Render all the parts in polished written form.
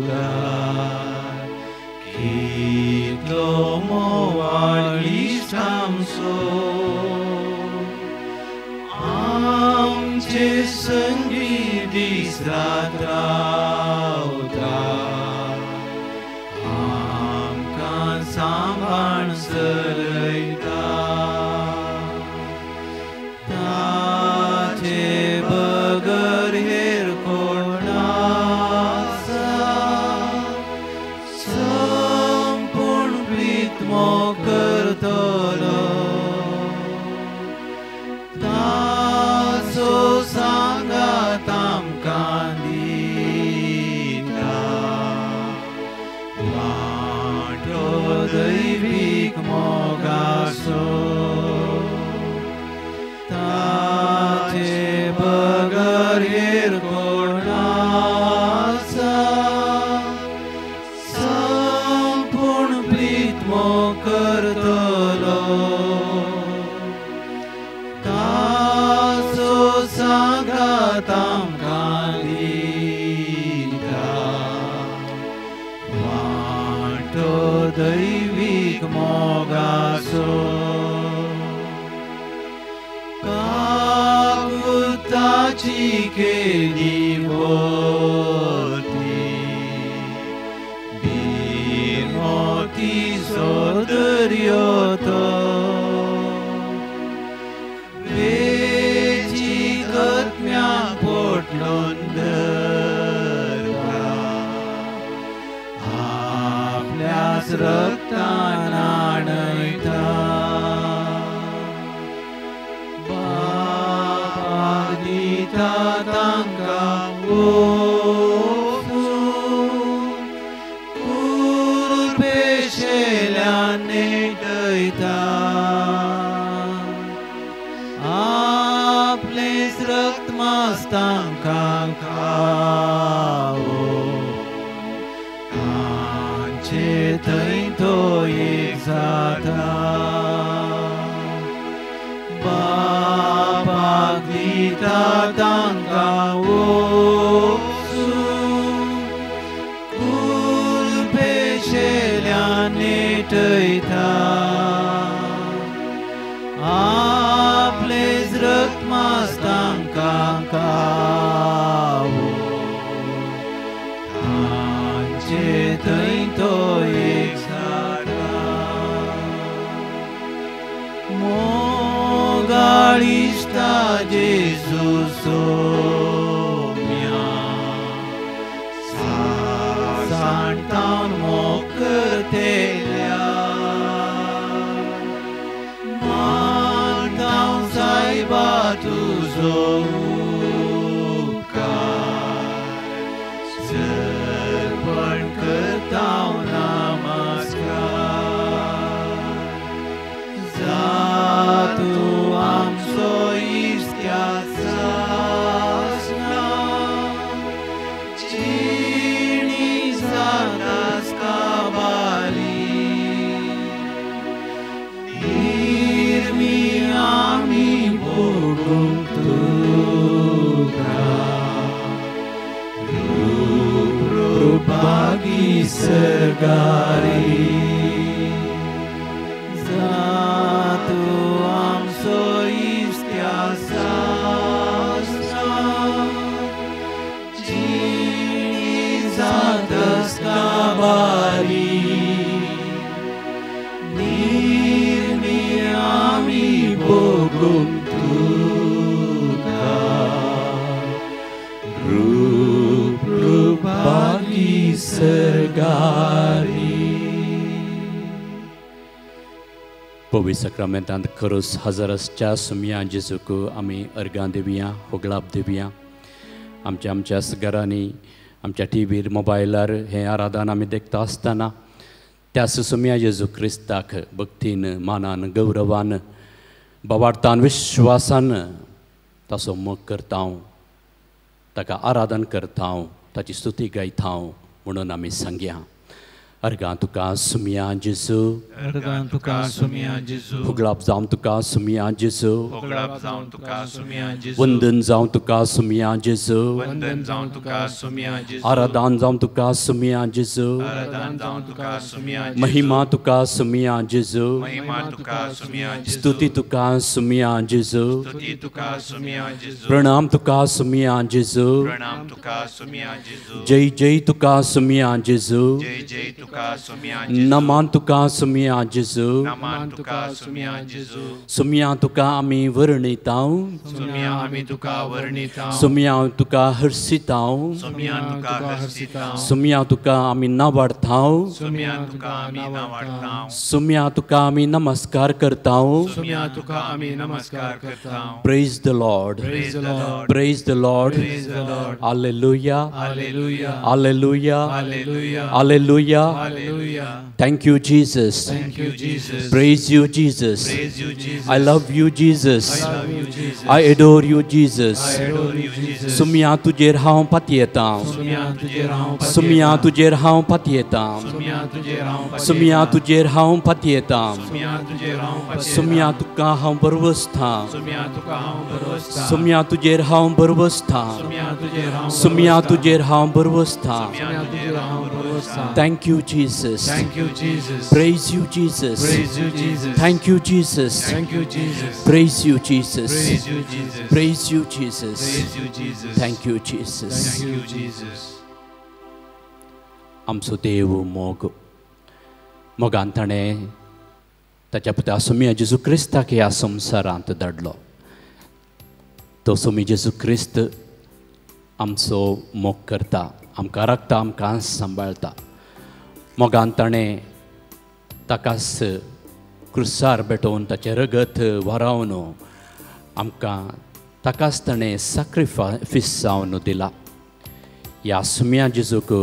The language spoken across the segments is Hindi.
धाडूदार कितलो मोवाळ इश्टांचो आमचे संगी दीस रात रावता आमकां सांबाळ चलयता ताचे बगर हेर कोण आसा संपूर्ण प्रीत मोग करतलो ताचो सांगात आमकां दिता वाटो दैवीक मोगाचो ताचे बगर हेर कोण आसा संपूर्ण प्रीत मोग करतलो ताचो सांगात आमकां दिता वाटो दैवीक मोगाचो कागुताची केली भोवती बिनोतीचो दर्यो तो वेंचीकत्म्याक पोटलोन धरता आपल्याच रक्तान आणयता बापाक दिता तांकां ओपून कुरपेशेल्यान नेटयता आपलेच रक्त मांस तांकां खावो तांचे थंय तो एक जाता बापाक दिता तांकां ओसून कुरपेशेल्यान नेटयता आपलेच रक्त मांस तांकां खावो तांचे थंय तो एक जाता मोगाळ इश्टा जेजू सोम्या सांतावन मोग करतेल्या मानतां सायबा तुजो उपकार सर्पण करतां नमस्कार जा तूं आमचो इश्त्याच आसना जिणी जातास काबारी निर्मी आमी भोगूंक तुका रूपागी सरगारी जा तूं आमचो इश्त्याच आसना जिणी जातास काबारी निर्मी आमी भोगूंक तुका रूपागी सरगारी पवित्र सक्रमेंतांत खरोच हजाराच्या सुमया जेजूक आमी अर्गां दिवया होगलाप दिवया आमच्या घरांनी आमच्या टीव्हीर मोबायलार हें आराधन आमी देखता आसतना त्या सुसुम्या जेजू क्रिस्ताक भक्तीन मानान गौरवान बाबार्थान विश्वासान ताचो मोग करता ताका आराधन करता ताची स्तुती गायता म्हणून आमी सांगया अर्गां तुका सुमिया जेजू अर्गां तुका सुमिया जेजू हुगलाब जावन तुका सुमिया जेजू होगलाब जावन तुका सुमिया जेजू वंदन जावन तुका सुमिया जेजू वंदन जावन तुका सुमिया जेजू आराधन जावन तुका सुमिया जेजू आराधन जावन तुका सुमिया जेजू महिमा तुका सुमिया जेजू महिमा तुका सुमिया जेजू स्तुति तुका सुमिया जेजू स्तुति तुका सुमिया जेजू प्रणाम तुका सुमिया जेजू प्रणाम तुका सुमिया जेजू जय जय तुका सुमिया जेजू जय जय तुका सुमिया जेजू नमान तुका सुमिया जेजू नमान तुका सुमिया जेजू सुमिया तुका आमी वर्णिताव सुमिया आमी तुका वर्णिता सुमिया तुका हर्षिताव सुमिया तुका हर्षिता सुमिया तुका आमी नावाडताव सुमिया तुका आमी नावाडटा सुमिया तुका आमी नमस्कार करताव सुमिया तुका आमी नमस्कार करता praise the Lord Praise the Lord. Praise the Lord Praise the Lord. Hallelujah Hallelujah. Hallelujah Hallelujah. Hallelujah Hallelujah. Thank you Jesus Thank you, Jesus. Praise you, Jesus. Praise you, Jesus. I love you, Jesus. I love you, Jesus. I adore you, Jesus. I adore you, Jesus. सुमिया तुजेर हांव पातयेतां सुमिया तुजेर हांव पातयेतां. सुमिया तुजेर हांव पातयेतां सुमिया तुजेर हांव पातयेतां. सुमिया तुजेर हांव पातयेतां सुमिया तुजेर हांव पातयेतां. सुमिया तुका हांव बरवसतां सुमिया तुका हांव बरवसतां. सुमिया तुजेर हांव बरवसतां सुमिया तुजेर हांव सुमिया बरवसतां. तुजेर हांव बरवसतां सुमिया तुजेर हांव बरवसतां. Thank you, Jesus. Thank you, Jesus. Praise you, Jesus. Praise you, Jesus. Thank you, Jesus. Thank you, Jesus. Praise you, Jesus. Praise you, Jesus. Praise you, Jesus. Praise you, Jesus. Thank you, Jesus. Thank you, Jesus. आमचो देव मोगान ताणें ताच्या पुता सुमिया जेजू क्रिस्ताक ह्या संवसारांत धाडलो तो सुमी जेजू क्रिस्त आमचो मोग करता आमकां राखता आमकां सांबाळता मोगान ताणें ताकाच क्रुसार पेटोवन ताचें रगत व्हारावन आमकां ताकाच ताणें सॅक्रिफायस जावन दिला ह्या सुमिया जेजूक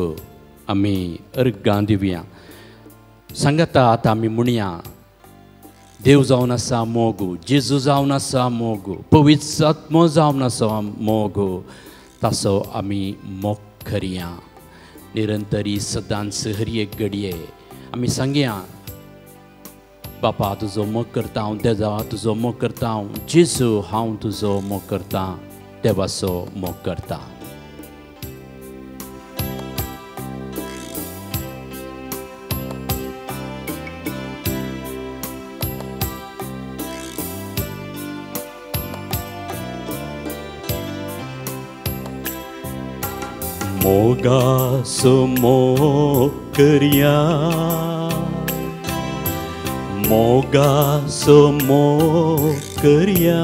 आमी अर्गां दिवया सांगता आतां आमी म्हणया देव जावन आसा मोग जेजू जावन आसा मोग पवित्र आत्मो जावन आसा मोग ताचो आमी मोग करया निरंतरी सदांच हर एक घडये आमी सांगया बापा तुजो मोग करता हांव देवा तुजो मोग करता हांव जेजू हांव तुजो मोग करता देवाचो मोग करता मोगासो मोग करया मोगासो मोग करया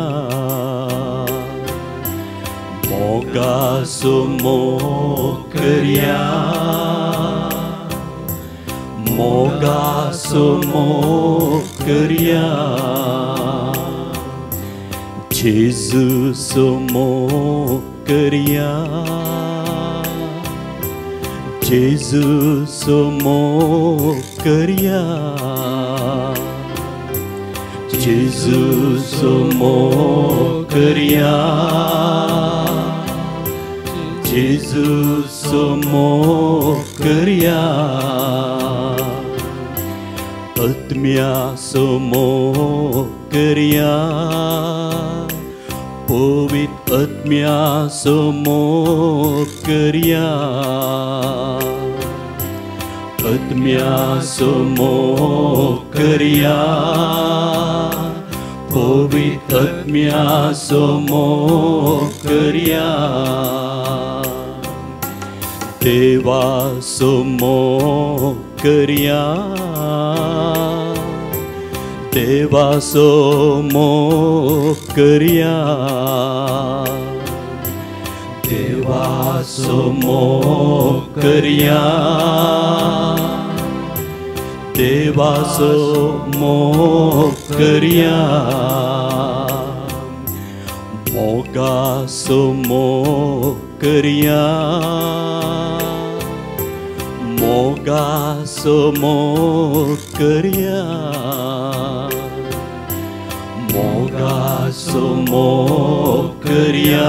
मोगासो मोग करया मोगासो मोग करया जेजूसो मोग करया जेजूसो मोग करया जेजूसो मोग करया जेजूसो मोग करया आत्म्यासो मोग करया पवित्र आत्म्यासो मोग करया आत्म्यासो मोग करया पवित्र आत्म्यासो मोग करया देवासो मोग करया देवासो मोग करया देवासो मोग करया देवासो मोग करया मोगासो मोग करया मोगासो मोग करया मोगासो मोग करया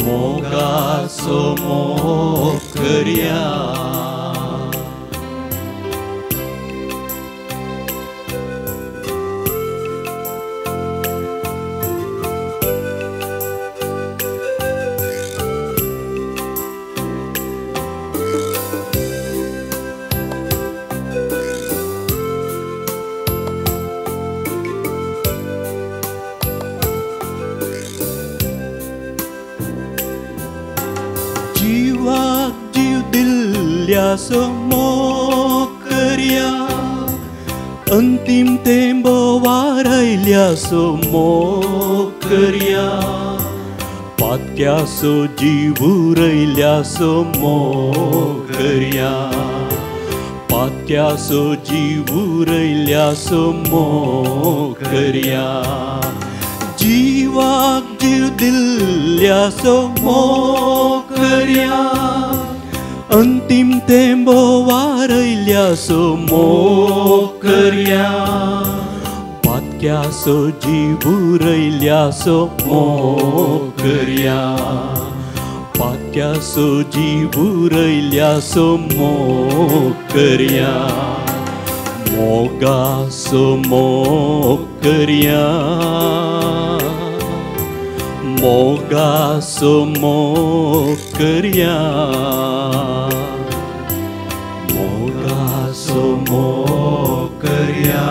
मोगाचो मोग करया दिल्याचो मोग करया अंतिम तेंबो वारयल्याचो मोग करया पातक्याचो जीव उरयल्याचो मोग करया पातक्याचो जीव उरयल्याचो मोग करया जीवाक जीव दिल्याचो मोग करया अंतिम तेंबो वारयल्याचो मोग करया पातक्याचो जीव उरयल्याचो मोग करया पातक्याचो जीव उरयल्याचो मोग करया मोगाचो मोग करया मोगाचो मोग करया मोगाचो मोग करया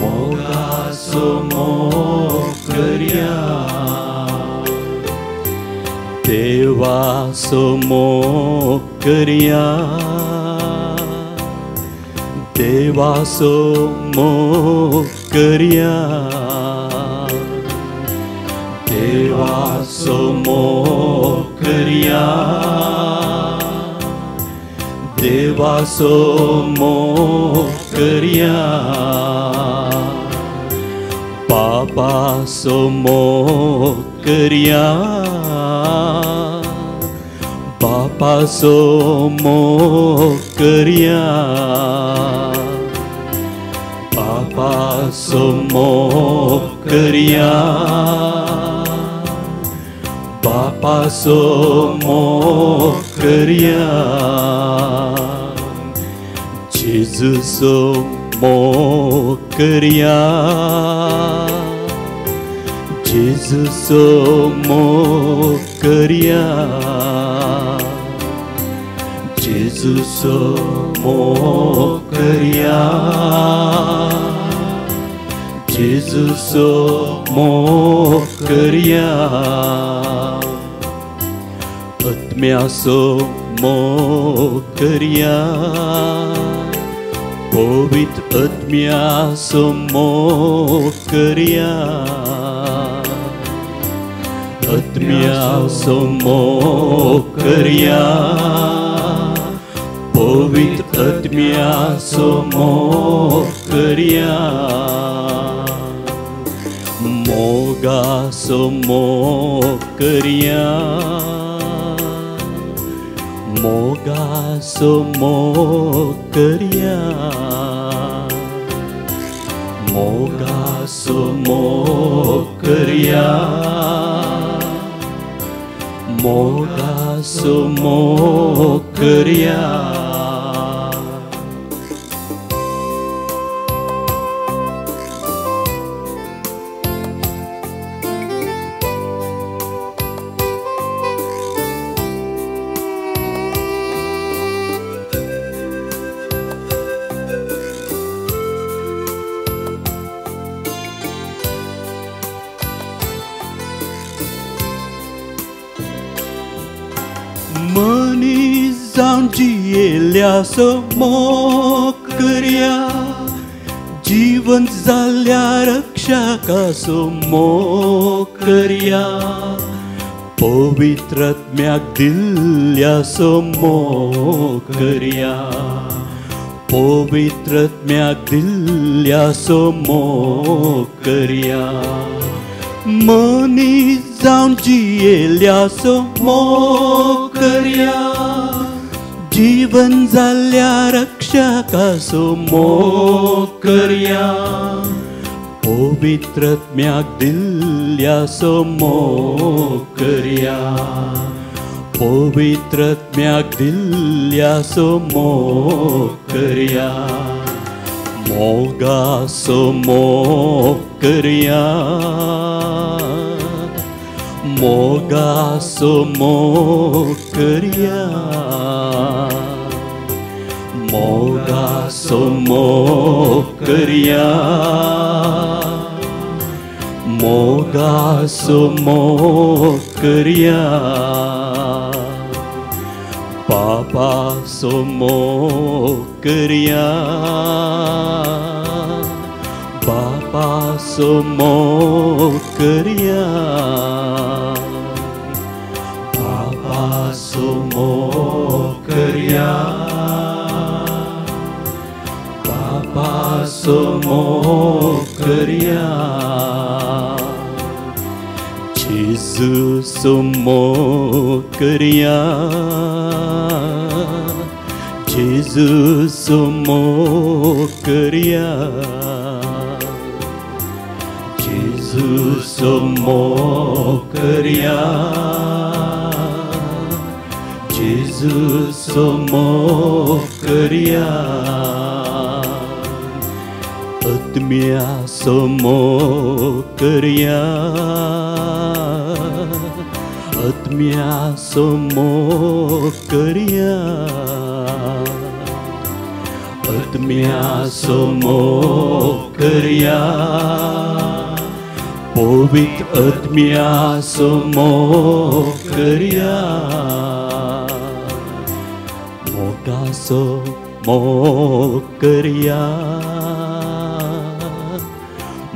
मोगाचो मोग करया देवाचो मोग करया देवाचो मोग करया देवाचो मोग करया देवाचो मोग करया बाबाचो मोग करया बाबाचो मोग करया बाबाचो मोग करया बापाचो मोग करया जेजूचो मोग करया जेजूचो मोग करया जेजूचो मोग करया जेजूचो मोग करया आत्म्याचो मोग करया पवित्र आत्म्याचो मोग करया आत्म्याचो मोग करया पवित्र आत्म्याचो मोग करया मोगाचो मोग करया मोगाचो मोग करया मोगाचो मोग करया मोगाचो मोग करया मनीस जावन जियेल्याचो मोग करया जीवन जाल्ल्या रक्षकाचो मोग करया पवित्र आत्म्याक दिल्ल्याचो मोग करया पवित्र आत्म्याक दिल्ल्याचो मोग करया मनीस जावन जियेल्याचो मोग करया जीवन जाल्ल्या रक्षकाचो मोग करया पवित्र आत्म्याक दिल्ल्याचो दिल्ल्याचो मोग करया पवित्रात्म्याक दिल्ल्याचो मोग करया मोगाचो मोग करया मोगाचो मोग करया मोगाचो मोग करया मोगाचो मोग करया पापाचो मोग करया पापाचो मोग करया पापाचो मोग करया पापाचो मोग करया जेजूचो मोग करया जेजूचो मोग करया जेजूचो मोग करया जेजूचो मोग करया आत्म्याचो मोग करया आत्म्याचो मोग करया आत्म्याचो मोग करया पवित्र आत्म्याचो मोग करया मोगाचो मोग करया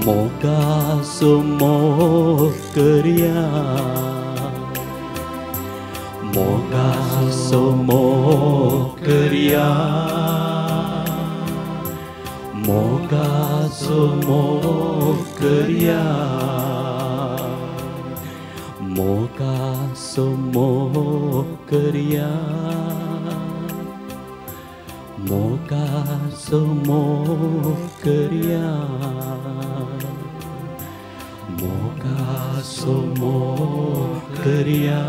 मोगाचो मोग करया मोगाचो मोग करया मोगाचो मोग करया मोगाचो मोग करया मोगाचो मोग करया मोगाचो मोग करया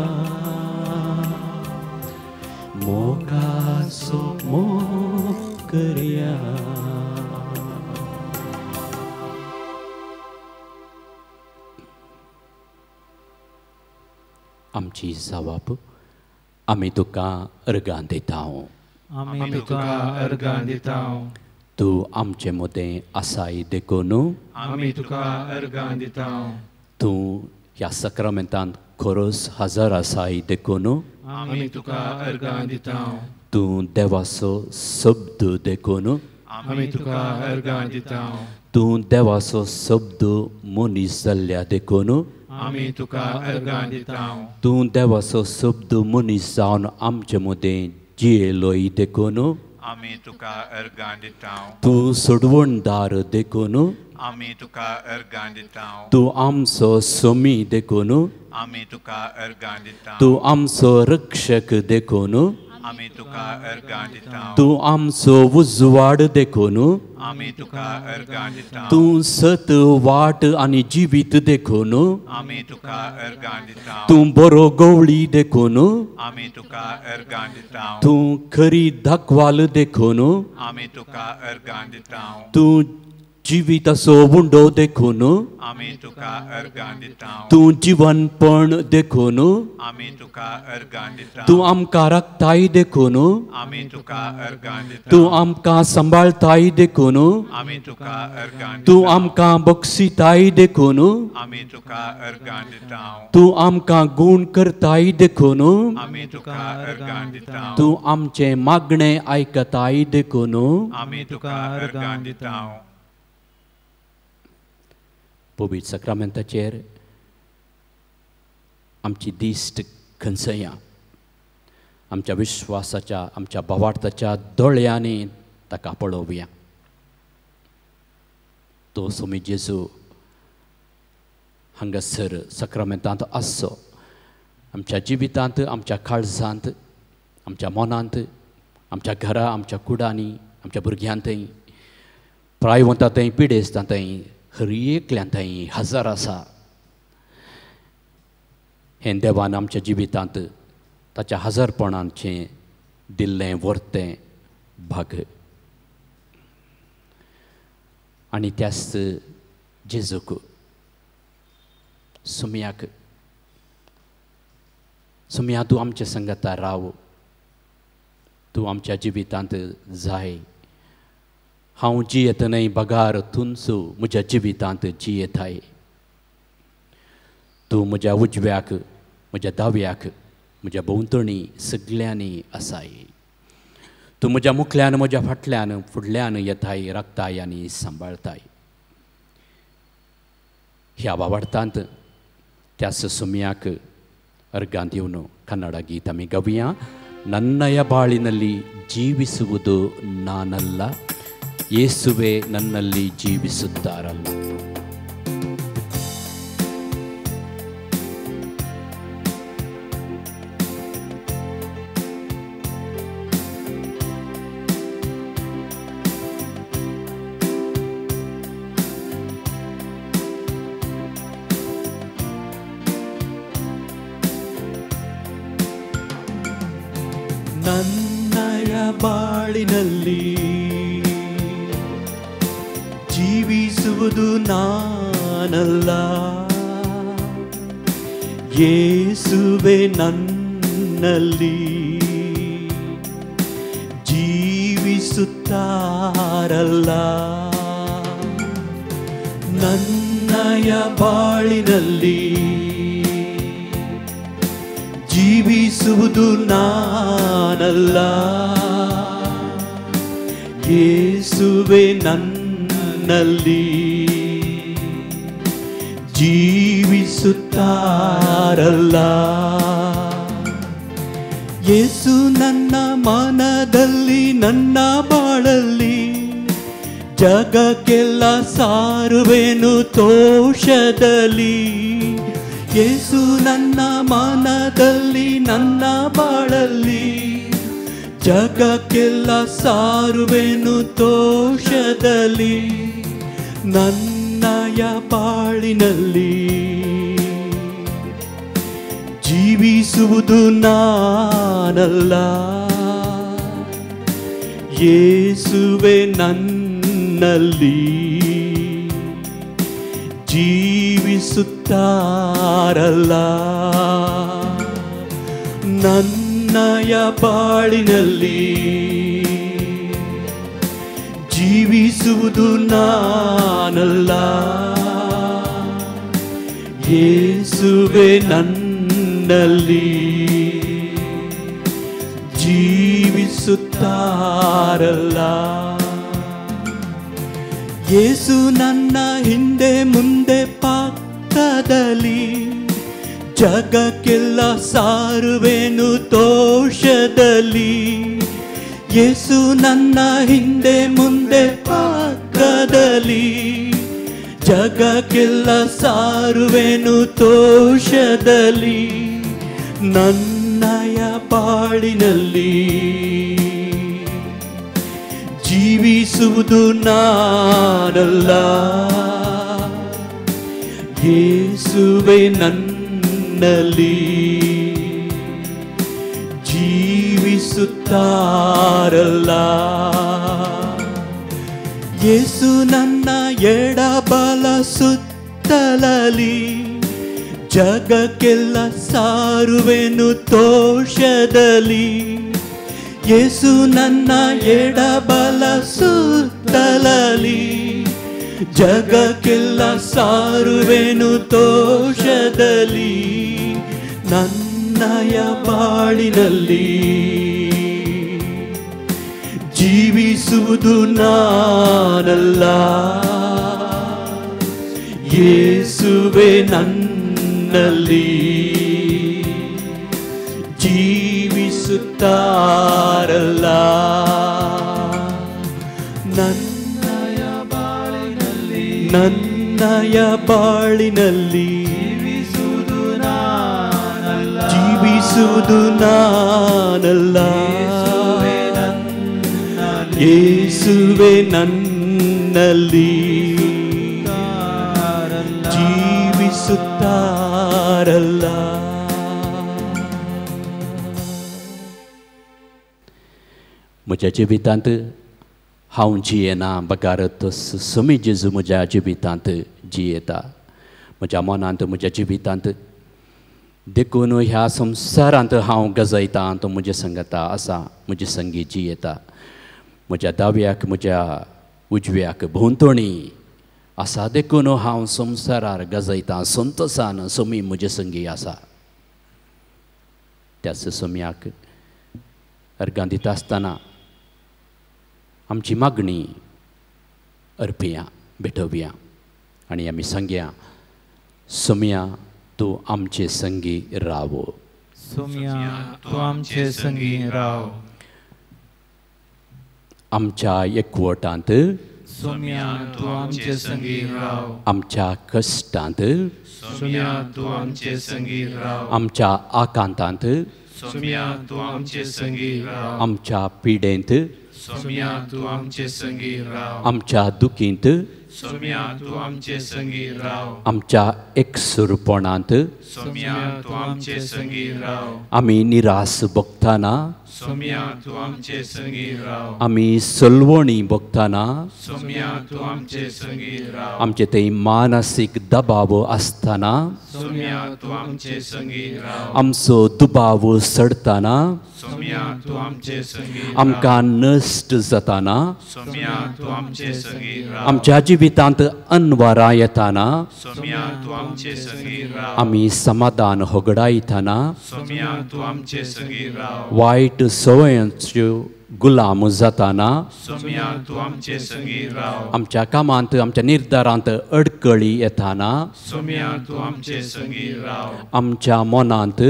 मोगाचो मोग करया आमची जबाब आमी तुका अर्गां दिता आमी तुका अर्गां दिता तूं आमचे मदें आसाय देखून आमी तुका अर्गां दिता तूं ह्या सक्रामेंतांत खरोच हजर आसाय देखून आमी तुका अर्गां दिता तूं देवाचो शब्द देखून आमी तुका अर्गां दिता तूं देवाचो शब्द मनीस जाल्ल्या देखून आमी तुका अर्गां दिता तूं देवाचो शब्द मनीस जावन आमचे मदें जियेलोय देखून आमी तुका अर्गां दिता तूं सोडवणदार देखून आमी तुका अर्गां दिता तूं आमचो स्वामी देखून आमी तुका अर्गां दिता तूं आमचो रक्षक देखून आमी तुका अर्गां दिता तूं आमचो उजवाड देखून आमी तुका अर्गां दिता तूं सत वाट आनी जिवीत देखून आमी तुका अर्गां दिता तूं बरो गवळी देखून आमी तुका अर्गां दिता तूं खरी दाखवाल देखून आमी तुका अर्गां दिता तूं जिविताचो उंडो देखून आमी तुका अर्गां दिता तूं जिवनपण देखून आमी तुका अर्गां दिता तूं आमकां राखताय देखून आमी तुका अर्गां दिता तूं आमकां सांबाळताय देखून आमी तुका अर्गां तूं दिता आमकां बक्षिताय देखून आमी तुका अर्गां दिता तूं आमकां गूण करताय देखून आमी तुका अर्गां दिता तूं आमचें मागणें आयकताय देखून आमी तुका अर्गां दिता पवित्र सक्रामेंताचेर आमची दिश्ट खंचया आमच्या विश्वासाच्या आमच्या भावार्थाच्या दोळ्यांनी ताका पळोवया तो स्वामी जेजू हांगासर सक्रामेंतांत आसचो आमच्या जिवितांत आमच्या काळजांत आमच्या मनांत आमच्या घरा आमच्या कुडांनी आमच्या भुरग्यांतय प्रायवंतांतय पिडेस्तांतय हर एकल्यांतय हजर आसा हें देवान आमच्या जिवितांत ताच्या हजरपणाचें दिल्लें वर्तें भाग आनी त्याच जेजूक सुमयाक सुमया तूं आमच्या संगता राव तूं आमच्या जिवितांत जाय हांव जियेत न्हय बगार तुनसू म्हज्या जिवितांत जियेताय तूं म्हज्या उजव्याक म्हज्या दाव्याक म्हज्या भोंवतणी सगळ्यांनी आसाय तूं म्हज्या मुखल्यान म्हज्या फाटल्यान फुडल्यान येताय राखताय आनी सांबाळताय ह्या वावडतांत त्याच सुमयाक अर्गां दिवन ಕನ್ನಡ ಗೀತ ಆಮಿ ಗವಿಯ ನನ್ನಯ ಬಾಳಿನಲ್ಲಿ ಜೀವಿಸುವುದು ನಾನಲ್ಲ ಯೇಸುವೆ ನನ್ನಲ್ಲಿ ಜೀವಿಸುತ್ತಾರಲ್ಲ ನನ್ನಯ ಬಾಳಿನಲ್ಲಿ ಜೀವಿಸುವುದು ನಾನಲ್ಲ ಯೇಸುವೆ ನನ್ನಲ್ಲಿ ಜೀವಿಸುತ್ತಾರಲ್ಲ ನನ್ನಯ ಬಾಳಿನಲ್ಲಿ ಜೀವಿಸುವುದು ನಾನಲ್ಲ ಯೇಸುವೆ ನನ್ನಲ್ಲಿ ಜೀವಿಸುತ್ತಾರಲ್ಲ ಯೇಸು ನನ್ನ ಮನದಲ್ಲಿ ನನ್ನ ಬಾಳಲ್ಲಿ ಜಗಕ್ಕೆಲ್ಲ ಸಾರುವೆನು ತೋಷದಲ್ಲಿ ಯೇಸು ನನ್ನ ಮನದಲ್ಲಿ ನನ್ನ ಬಾಳಲ್ಲಿ ಜಗಕ್ಕೆಲ್ಲ ಸಾರುವೆನು ತೋಷದಲ್ಲಿ ನನ್ನಯ ಬಾಳಿನಲ್ಲಿ ಜೀವಿಸುವುದು ನಾನಲ್ಲ ಯೇಸುವೆ ನನ್ನಲ್ಲಿ ಜೀವಿಸುತ್ತಾರಲ್ಲ ನನ್ನಯ ಬಾಳಿನಲ್ಲಿ ಜೀವಿಸುವುದು ನಾನಲ್ಲ ಯೇಸುವೆ ನನ್ನಲ್ಲಿ ಜೀವಿಸುತ್ತಾರಲ್ಲ ಯೇಸು ನನ್ನ ಹಿಂದೆ ಮುಂದೆ ಪಕ್ಕದಲ್ಲಿ ಜಗಕ್ಕೆಲ್ಲ ಸಾರುವೆನು ತೋಷದಲ್ಲಿ ಯೇಸು ನನ್ನ ಹಿಂದೆ ಮುಂದೆ ಪಕ್ಕದಲ್ಲಿ ಜಗಕ್ಕೆಲ್ಲ ಸಾರುವೆನು ತೋಷದಲ್ಲಿ ನನ್ನಯ ಬಾಳಿನಲ್ಲಿ ಜೀವಿಸುವುದು ನಾನಲ್ಲ ಯೇಸುವೆ ನನ್ನಲ್ಲಿ ಜೀವಿಸುತ್ತಾರಲ್ಲ ಯೇಸು ನನ್ನ ಎಡಬಲ ಸುತ್ತಲಲಿ ಜಗಕ್ಕೆಲ್ಲ ಸಾರುವೆನು ತೋಷದಲ್ಲಿ ಯೇಸು ನನ್ನ ಎಡಬಲ ಸುತ್ತಲಲಿ ಜಗಕ್ಕೆಲ್ಲ ಸಾರುವೆನು ತೋಷದಲ್ಲಿ ನನ್ನಯ ಬಾಳಿನಲ್ಲಿ ಜೀವಿಸುವುದು ನಾನಲ್ಲ ಯೇಸುವೆ ನನ್ನಲ್ಲಿ ಜೀವಿಸುತ್ತಾರಲ್ಲ ನನ್ನಯ ಬಾಳಿನಲ್ಲಿ ಜೀವಿಸುವುದು ನಾನಲ್ಲ ಯೇಸುವೆ ನನ್ನಲ್ಲಿ ಜೀವಿಸುತ್ತಾರಲ್ಲ म्हज्या जिवितांत हांव जियेना बगार समी जेजू म्हज्या जिवितांत जियेता. म्हज्या मनांत म्हज्या जिवितांत देखून ह्या संवसारांत हांव गजयतां तो म्हजे संगता आसा, म्हजी संगी जियेता. म्हज्या दाव्याक म्हज्या उजव्याक भोंवतणी आसा देखून हांव संवसारार गजयतां. संतोसान समी म्हजे संगी आसा. त्याच सम्याक अर्गां दिता आसतना आमची मागणी अर्पिया भेटोवया आनी आमी सांगया, सोम्या तूं आमचे संगी राव. सोम्या तूं आमचे संगी राव. आमच्या एकवटांत, सोम्या तूं आमचे संगी राव. आमच्या कश्टांत, सोम्या तूं आमचे संगी राव. आमच्या आकांतांत, सोम्या तूं आमचे संगी राव. आमच्या पिडेंत, सोम्या तूं आमचे संगी राव. आमच्या दुखींत, सोम्या तूं आमचे संगी राव. आमच्या एकसुरपणांत, सोम्या तूं आमचे संगी राव. आमी निराश भोगतना, सोम्या तूं आमचे संगी राव. आमी सलवणी भोगतना, सोम्या तूं आमचे संगी राव. आमचे थंय मानसीक दबाव आसतना, सोम्या तूं आमचे संगी राव. आमचो दुबाव सडतना, सोम्या तूं आमचे संगी राव. आमकां नश्ट जाताना, सोम्या तूं आमचे संगी राव. आमच्या जिवितांत अनवरां येताना, सोम्या तूं आमचे संगी राव. आमी समाधान होगडायतना, सोम्या तूं आमचे संगी राव. वायट संवयांच्यो गुलाम जाताना, सोम्या तूं आमचे संगी राव. आमच्या कामांत आमच्या निर्धारांत अडकळी येताना, सोम्या तूं आमचे संगी राव. आमच्या मनांत,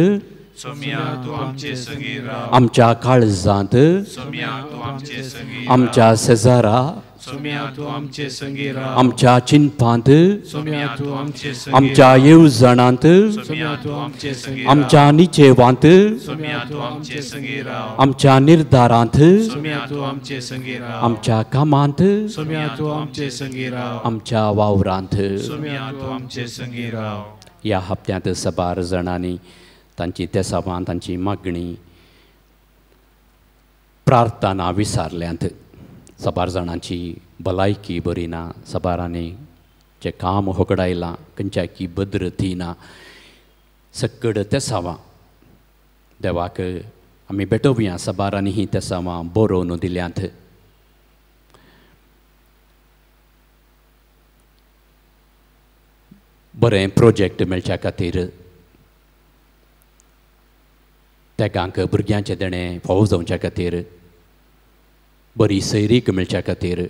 सोम्या तूं आमचे संगी राव. आमच्या काळजांत, सोम्या तूं आमचे संगी राव. आमच्या शेजारा, सोम्या तूं आमचे संगी राव. आमच्या चिंपांत, सोम्या तूं आमचे संगी आमच्या येवजणांत, सोम्या तूं आमचे संगी राव. आमच्या निचेवांत, सोम्या तूं आमचे संगी राव. आमच्या निर्धारांत, सोम्या तूं आमचे संगी राव. आमच्या कामांत, सोम्या तूं आमचे संगी राव. आमच्या वावरांत. सोम्या तूं आमचे संगी राव. ह्या हप्त्यांत सबार जाणांनी तांची तेसावां तांची मागणी प्रार्थना विसारल्यांत. सबार जाणांची भलायकी बरी ना, सबारांनी जें काम होगडायलां खंयच्याकी बद्र ना, सकड तेसावां देवाक आमी भेटोवया. सबारांनी ही तेसावां बरोवन दिल्यांत. बरें प्रोजेक्ट मेळच्या खातीर, तेगांक भुरग्यांचे देणें फावो जावच्या खातीर, बरी सैरीक मेळच्या खातीर,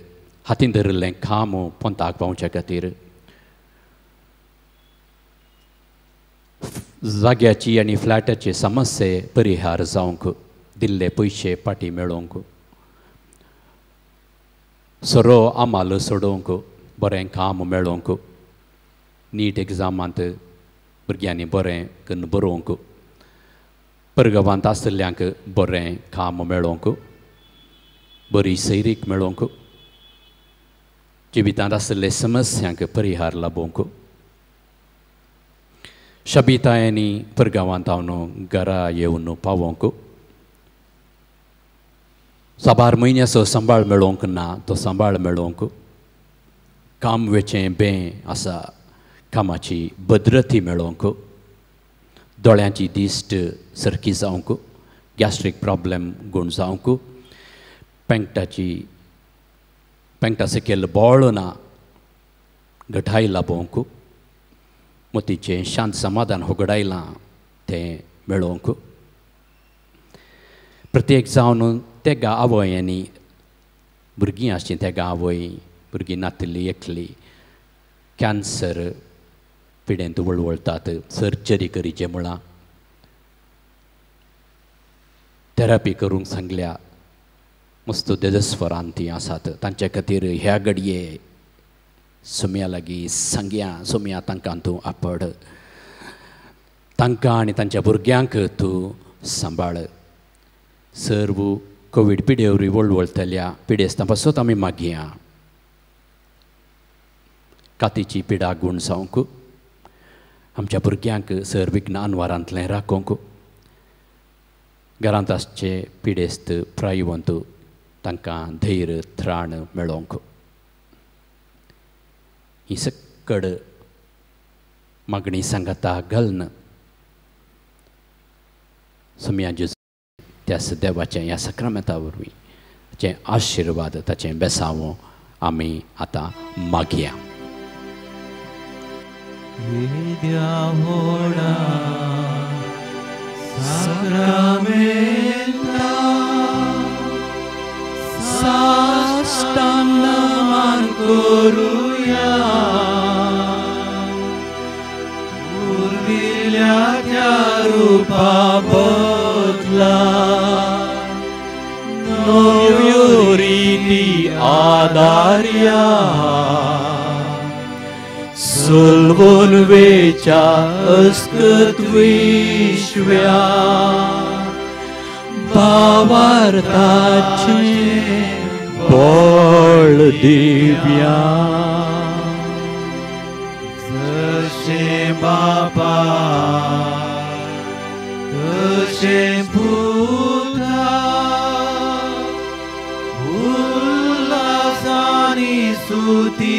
हातीन धरिल्लें काम पोंताक पावच्या खातीर, जाग्याची आनी फ्लॅटाची समस्ये परिहार जावंक, दिल्ले पयशे फाटीं मेळोवंक, सरो आमाल सोडोवंक, बरें काम मेळोवंक, नीट एग्जामांत भुरग्यांनी बरें करून बरोवंक, परगांवांत आसतल्यांक बरें काम मेळोवंक, बरी सैरीक मेळोवंक, जिवितांत आसतले समस्यांक परिहार लाबोवंक. शबितायांनी परगांवांत हांव घरा येवन पावोवंक, सबार म्हयन्याचो सांबाळ मेळोवंक ना तो सांबाळ मेळोवंक, काम वेचें बें आसा कामाची भद्रती मेळोवंक, दोळ्यांची दिश्ट सरकी जावंक, गॅस्ट्रीक प्रॉब्लेम गूण जावंक, पेंगटा सकयल बोळ ना घटाय लाबोवंक, मोतीचें शांत समाधान होगडायलां तें मेळोवंक. प्रत्येक जावन तेगा आवयांनी भुरगीं आसचीं तेगा आवय भुरगीं नातली एकली कॅन्सर पिडेंत वळवळटात, सर्जरी करीचे म्हळां थेरपी करूंक सांगल्या. मस्त देजस्वरान तीं आसात. तांचे खातीर ह्या घडये सोम्या लागीं सांगया, सोम्या तांकां तूं आपड, तांकां आनी तांच्या भुरग्यांक तूं सांबाळ. सर्व कोवीड पिडे वरवीं वळवळटल्या पिडेस्तां पासत आमी मागया. कातीची पिडा गूण जावंक, आमच्या भुरग्यांक सर विघ्न अनवारांतलें राखोवंक, घरांत आसचे पिडेस्त प्रायवंत तांकां धैर्य त्राण मेळोंक ही सकड मागणी सांगाता घालन सुमया जेजू त्या देवाचें ह्या सक्रामेंता वरवीं ताचें आशिर्वाद ताचें बेसांवो आमी आतां मागया. येद्या व्हडा साक्रामेंता साश्टांग नमन करुया उर्विल्ल्या त्या रुपा बदला नव्यो रिती आदार्या सलवून वेच्या अस्कत्विश्व्या भावार्थाचे बळ दिव्या जशे बापा तशे पुता उल्हासानी स्तुती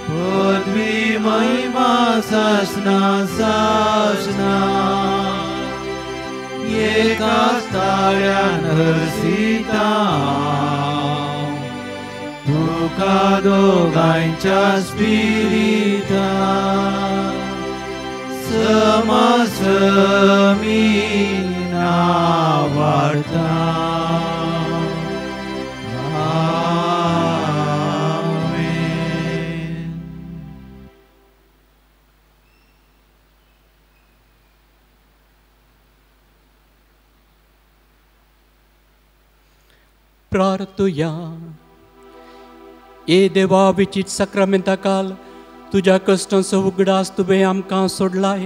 पदवी महिमा सासना सासना एकाच ताळ्यान हरसिता तुका दोगांच्या स्पिरिता समसमी वार्ता. प्रार्थुया. ए देवा विचित सक्रामेंता काल तुझ्या कष्टांचो उगडास तुवें आमकां सोडलाय.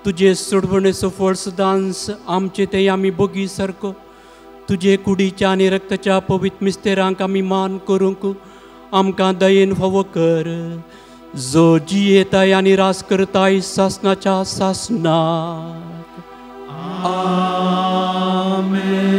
तुजे सोडवणेचो फळ सदांच आमचे ते आमी बोगी सारको तुजे कुडीच्या आनी रक्ताच्या पवित्र मिस्तेरांक आमी मान करूंक आमकां दयेन फावो कर. जो जियेताय आनी रास करताय सासनाच्या सासनाक. आमेन.